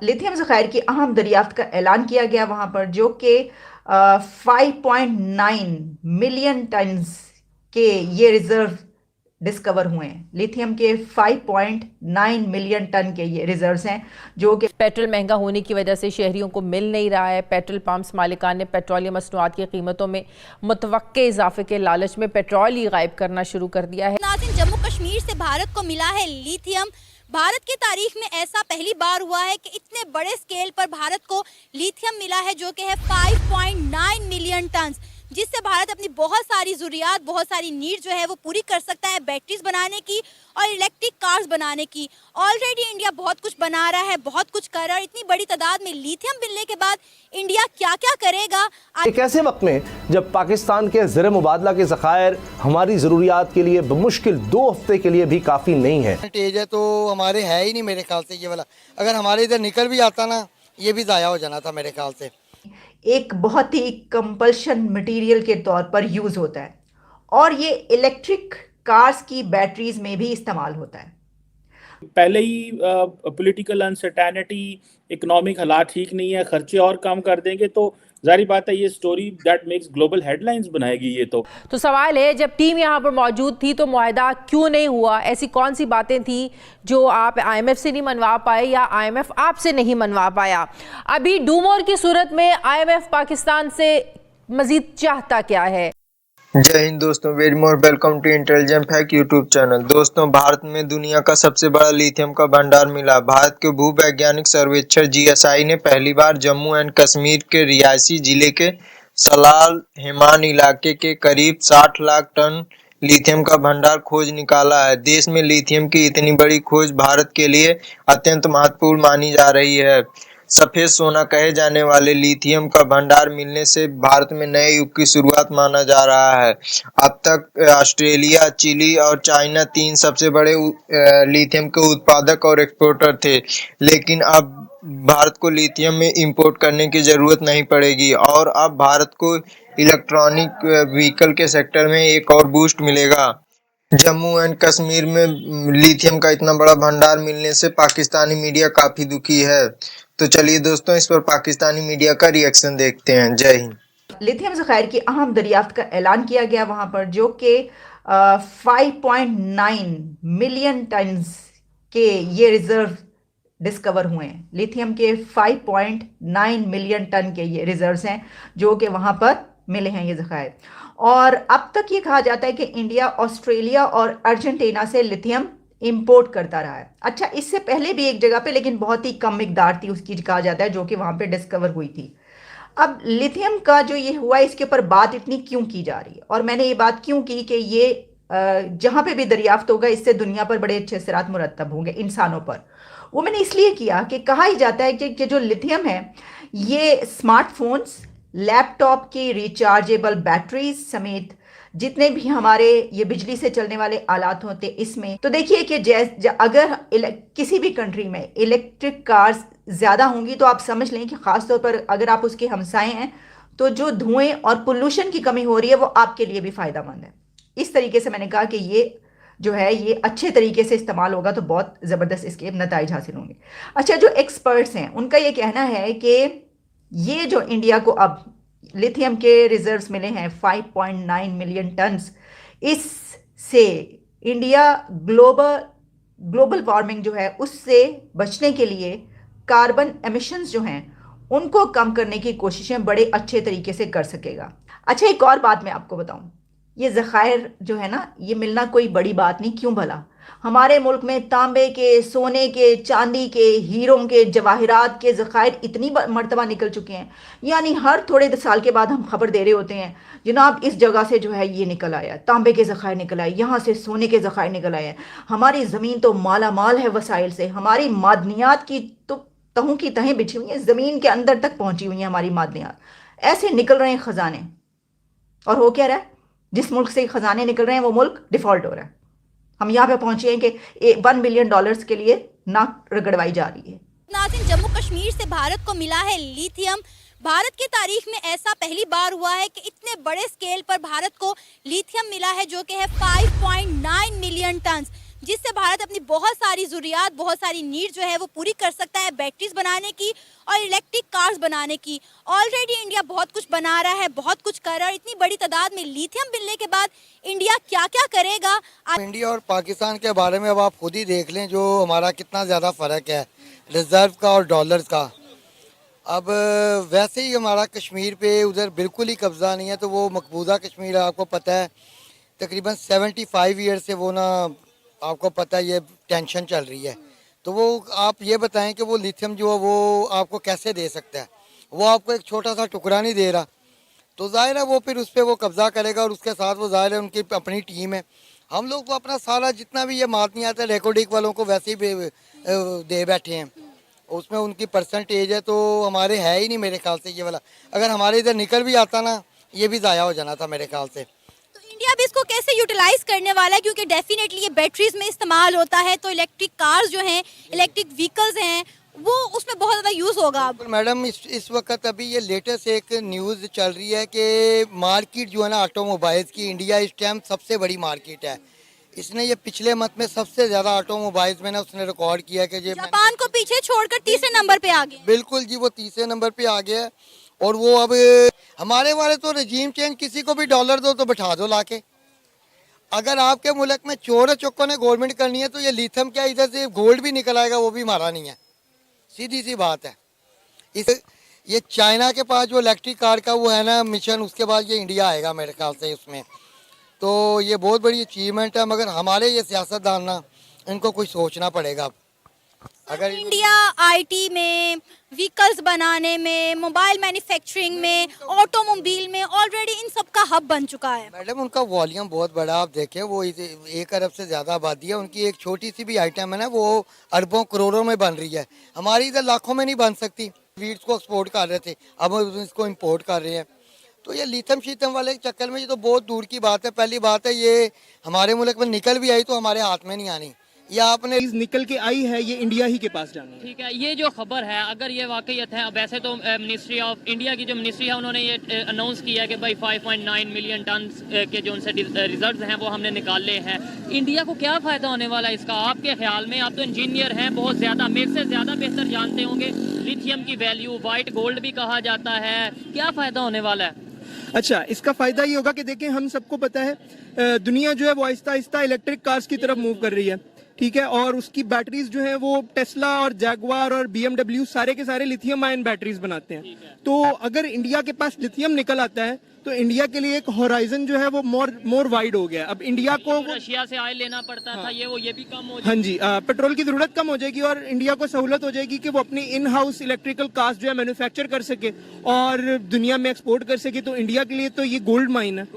Lithium ज़खायर की अहम दरियाफ्त का ऐलान किया गया वहाँ पर, जो कि 5.9 मिलियन टन्स के ये रिजर्व डिस्कवर हुए हैं। लिथियम के 5.9 मिलियन टन के ये रिजर्व्स हैं, जो कि पेट्रोल महंगा होने की वजह से शहरियों को मिल नहीं रहा है। पेट्रोल पंप्स मालिकान ने पेट्रोलियम मसनूआत की कीमतों में मुतवक्के इजाफे के लालच में पेट्रोल ही गायब करना शुरू कर दिया है। नाज़रीन, जम्मू कश्मीर से भारत को मिला है लिथियम। भारत की तारीख में ऐसा पहली बार हुआ है कि इतने बड़े स्केल पर भारत को लिथियम मिला है, जो कि है 5.9 मिलियन टन, जिससे भारत अपनी बहुत सारी ज़रूरियात, बहुत सारी नीड जो है वो पूरी कर सकता है, बैटरीज बनाने की और इलेक्ट्रिक कार्स बनाने की। ऑलरेडी इंडिया बहुत कुछ बना रहा है, बहुत कुछ कर रहा है। इतनी बड़ी तादाद में लिथियम मिलने के बाद इंडिया क्या क्या करेगा। एक ऐसे वक्त में जब पाकिस्तान के ज़र मुबादला के ज़खायर हमारी ज़रूरियात के लिए बमुश्किल 2 हफ्ते के लिए भी काफ़ी नहीं है। तेज है तो हमारे है ही नहीं मेरे ख्याल से ये वाला। अगर हमारे इधर निकल भी आता ना, ये भी ज़ाया हो जाना था मेरे ख्याल से। एक बहुत ही कंपल्शन मटेरियल के तौर पर यूज़ होता है और ये इलेक्ट्रिक कार्स की बैटरीज में भी इस्तेमाल होता है। पहले ही पॉलिटिकल अनसर्टेनिटी, इकोनॉमिक हालात ठीक नहीं है, खर्चे और कम कर देंगे तो जारी बात है ये story that makes global headlines बनाएगी। ये तो सवाल है, जब टीम यहाँ पर मौजूद थी तो मुआहदा क्यों नहीं हुआ? ऐसी कौन सी बातें थी जो आप IMF से नहीं मनवा पाए या IMF आपसे नहीं मनवा पाया? अभी डूमोर की सूरत में IMF पाकिस्तान से मजीद चाहता क्या है? जय हिंद दोस्तों, very more welcome to intelligent fact YouTube channel. दोस्तों, भारत में दुनिया का सबसे बड़ा लिथियम का भंडार मिला। भारत के भूवैज्ञानिक सर्वेक्षण GSI ने पहली बार जम्मू एंड कश्मीर के रियासी जिले के सलाल हेमान इलाके के करीब 60 लाख टन लिथियम का भंडार खोज निकाला है। देश में लिथियम की इतनी बड़ी खोज भारत के लिए अत्यंत महत्वपूर्ण मानी जा रही है। सफेद सोना कहे जाने वाले लिथियम का भंडार मिलने से भारत में नए युग की शुरुआत माना जा रहा है। अब तक ऑस्ट्रेलिया, चिली और चाइना 3 सबसे बड़े लिथियम के उत्पादक और एक्सपोर्टर थे, लेकिन अब भारत को लिथियम में इंपोर्ट करने की जरूरत नहीं पड़ेगी और अब भारत को इलेक्ट्रॉनिक व्हीकल के सेक्टर में एक और बूस्ट मिलेगा। जम्मू एंड कश्मीर में लिथियम का इतना बड़ा भंडार मिलने से पाकिस्तानी मीडिया काफी दुखी है। तो चलिए दोस्तों, इस पर पाकिस्तानी मीडिया का रिएक्शन देखते हैं। जय हिंद। लिथियम ज़खायर की अहम दरियाफ्त का ऐलान किया गया वहाँ पर, जो कि 5.9 मिलियन टन्स के ये रिजर्व डिस्कवर हुए हैं। लिथियम के 5.9 मिलियन टन के ये रिजर्व्स हैं, जो कि वहाँ पर मिले हैं ये ज़खायर। और अब तक ये कहा जाता है कि इंडिया ऑस्ट्रेलिया और अर्जेंटीना से लिथियम इंपोर्ट करता रहा है। अच्छा, इससे पहले भी एक जगह पे, लेकिन बहुत ही कम मिकदार थी उसकी, कहा जाता है, जो कि वहाँ पे डिस्कवर हुई थी। अब लिथियम का जो ये हुआ, इसके ऊपर बात इतनी क्यों की जा रही है और मैंने ये बात क्यों की कि ये जहाँ पे भी दरियाफ्त होगा इससे दुनिया पर बड़े अच्छे असरात मुरतब होंगे इंसानों पर। वो मैंने इसलिए किया कि कहा ही जाता है कि जो लिथियम है ये स्मार्टफोन्स, लैपटॉप की रिचार्जेबल बैटरीज समेत जितने भी हमारे ये बिजली से चलने वाले आलात होते इसमें, तो देखिए कि अगर किसी भी कंट्री में इलेक्ट्रिक कार्स ज़्यादा होंगी तो आप समझ लें कि ख़ासतौर पर अगर आप उसके हमसाए हैं तो जो धुएं और पोल्यूशन की कमी हो रही है वो आपके लिए भी फ़ायदेमंद है। इस तरीके से मैंने कहा कि ये जो है ये अच्छे तरीके से इस्तेमाल होगा तो बहुत ज़बरदस्त इसके नताइज हासिल होंगे। अच्छा, जो एक्सपर्ट्स हैं उनका ये कहना है कि ये जो इंडिया को अब लिथियम के रिजर्व्स मिले हैं 5.9 मिलियन टन्स, इससे इंडिया ग्लोबल वार्मिंग जो है उससे बचने के लिए कार्बन एमिशंस जो हैं उनको कम करने की कोशिशें बड़े अच्छे तरीके से कर सकेगा। अच्छा, एक और बात मैं आपको बताऊं, ये ज़खायर जो है ना ये मिलना कोई बड़ी बात नहीं। क्यों भला? हमारे मुल्क में तांबे के, सोने के, चांदी के, हीरों के, जवाहरात के ज़खायर इतनी मरतबा निकल चुके हैं, यानी हर थोड़े साल के बाद हम खबर दे रहे होते हैं, जनाब इस जगह से जो है ये निकल आया, तांबे के ज़खायर निकल आए, यहाँ से सोने के ज़खायर निकल आए हैं। हमारी ज़मीन तो माला माल है वसाइल से, हमारी मादनियात की तो तहों की तहें बिछी हुई हैं, ज़मीन के अंदर तक पहुँची हुई हैं हमारी मादनियात। ऐसे निकल रहे हैं ख़जाने, और हो क्या रहा है? जिस मुल्क से खजाने निकल रहे हैं वो मुल्क डिफॉल्ट हो रहा है। हम यहाँ पे पहुंचे हैं कि $1 बिलियन के लिए नाक रगड़वाई जा रही है। नाज़रीन, जम्मू कश्मीर से भारत को मिला है लिथियम। भारत की तारीख में ऐसा पहली बार हुआ है कि इतने बड़े स्केल पर भारत को लिथियम मिला है, जो कि है 5.9 मिलियन टन, जिससे भारत अपनी बहुत सारी ज़रूरियात, बहुत सारी नीड जो है वो पूरी कर सकता है बैटरीज बनाने की और इलेक्ट्रिक कार्स बनाने की। ऑलरेडी इंडिया बहुत कुछ बना रहा है, बहुत कुछ कर रहा है। इतनी बड़ी तादाद में लिथियम मिलने के बाद इंडिया क्या क्या करेगा। इंडिया और पाकिस्तान के बारे में अब आप खुद ही देख लें जो हमारा कितना ज़्यादा फ़र्क है रिजर्व का और डॉलर्स का। अब वैसे ही हमारा कश्मीर पे उधर बिल्कुल ही कब्ज़ा नहीं है, तो वो मकबूजा कश्मीर आपको पता है तकरीबन 75 ईयर से वो ना आपको पता है ये टेंशन चल रही है। तो वो आप ये बताएं कि वो लिथियम जो है वो आपको कैसे दे सकता है, वो आपको एक छोटा सा टुकड़ा नहीं दे रहा, तो जाहिर है वो फिर उस पर वो कब्ज़ा करेगा और उसके साथ वो जाहिर है उनकी अपनी टीम है। हम लोग तो अपना सारा जितना भी ये मात नहीं आता रेकॉर्डिंग वालों को वैसे ही दे बैठे हैं, उसमें उनकी परसेंटेज है तो हमारे है ही नहीं मेरे ख्याल से ये वाला। अगर हमारे इधर निकल भी आता ना ये भी ज़ाया हो जाना था मेरे ख्याल से। तो इंडिया भी इसको कैसे यूटिलाइज करने वाला है, क्योंकि डेफिनेटली ये बैटरीज में इस्तेमाल होता है, तो इलेक्ट्रिक कार्स जो हैं, इलेक्ट्रिक व्हीकल्स हैं, वो उसमें बहुत ज़्यादा यूज़ होगा। मैडम इस वक्त अभी ये लेटेस्ट एक न्यूज़ चल रही है कि मार्केट जो है ना ऑटोमोबाइल्स की, इंडिया इस टाइम सबसे बड़ी मार्केट है। इसने ये पिछले मंथ में सबसे ज़्यादा ऑटोमोबाइल्स में ना उसने रिकॉर्ड किया कि ये जापान को पीछे छोड़कर तीसरे नंबर पे आ गया। बिल्कुल जी, वो तीसरे नंबर पे आ गया है। और वो अब हमारे वाले तो रजीम चेंज, किसी को भी डॉलर दो तो बैठा दो लाके। अगर आपके मुल्क में चोर चौकों ने गवर्नमेंट करनी है तो ये लिथियम क्या इधर से गोल्ड भी निकल आएगा, वो भी हमारा नहीं है, सीधी सी बात है। ये चाइना के पास जो इलेक्ट्रिक कार का वो है ना मिशन, उसके बाद ये इंडिया आएगा मेरे ख्याल से उसमें। तो ये बहुत बड़ी अचीवमेंट है, मगर हमारे ये सियासतदान ना इनको कुछ सोचना पड़ेगा। अगर इंडिया आईटी में, व्हीकल्स बनाने में, मोबाइल मैन्युफैक्चरिंग में, ऑटोमोबाइल में ऑलरेडी इन सब का हब बन चुका है। मैडम उनका वॉल्यूम बहुत बड़ा, आप देखें वो 1 अरब से ज़्यादा आबादी है, उनकी एक छोटी सी भी आइटम है ना वो अरबों करोड़ों में बन रही है। हमारी इधर लाखों में नहीं बन सकती। वीड्स को एक्सपोर्ट कर रहे थे, अब हम इसको इम्पोर्ट कर रहे हैं। तो ये लिथियम शीथम वाले चक्कर में ये तो बहुत दूर की बात है। पहली बात है ये हमारे मुल्क में निकल भी आई तो हमारे हाथ में नहीं आनी, या आपने निकल के आई है ये इंडिया ही के पास जाना है। ठीक है, ये जो खबर है अगर ये वाकईत है, वैसे तो मिनिस्ट्री ऑफ इंडिया की जो मिनिस्ट्री है उन्होंने ये अनाउंस किया है कि भाई 5.9 मिलियन टन के जो उनसे रिजर्व्स हैं वो हमने निकाले हैं। इंडिया को क्या फ़ायदा होने वाला है इसका आपके ख्याल में? आप तो इंजीनियर हैं, बहुत ज़्यादा मेरे से ज़्यादा बेहतर जानते होंगे लिथियम की वैल्यू, वाइट गोल्ड भी कहा जाता है, क्या फ़ायदा होने वाला है? अच्छा, इसका फायदा ये होगा कि देखें हम सबको पता है दुनिया जो है वो आहिस्ता आहिस्ता इलेक्ट्रिक कार्स की तरफ मूव कर रही है, ठीक है, और उसकी बैटरीज जो है वो टेस्ला और जैगवार और BMW सारे के सारे लिथियम आयन बैटरीज बनाते हैं। तो अगर इंडिया के पास लिथियम निकल आता है तो इंडिया के लिए एक होराइजन जो है वो मोर वाइड हो गया। अब इंडिया को रशिया से ऑयल लेना पड़ता था, ये भी कम हो हाँ जी, पेट्रोल की जरूरत कम हो जाएगी और इंडिया को सहूलत हो जाएगी कि वो अपनी इन हाउस इलेक्ट्रिकल कार्स जो है मैन्युफैक्चर कर सके और दुनिया में एक्सपोर्ट कर सके। तो इंडिया के लिए तो ये गोल्ड माइन है।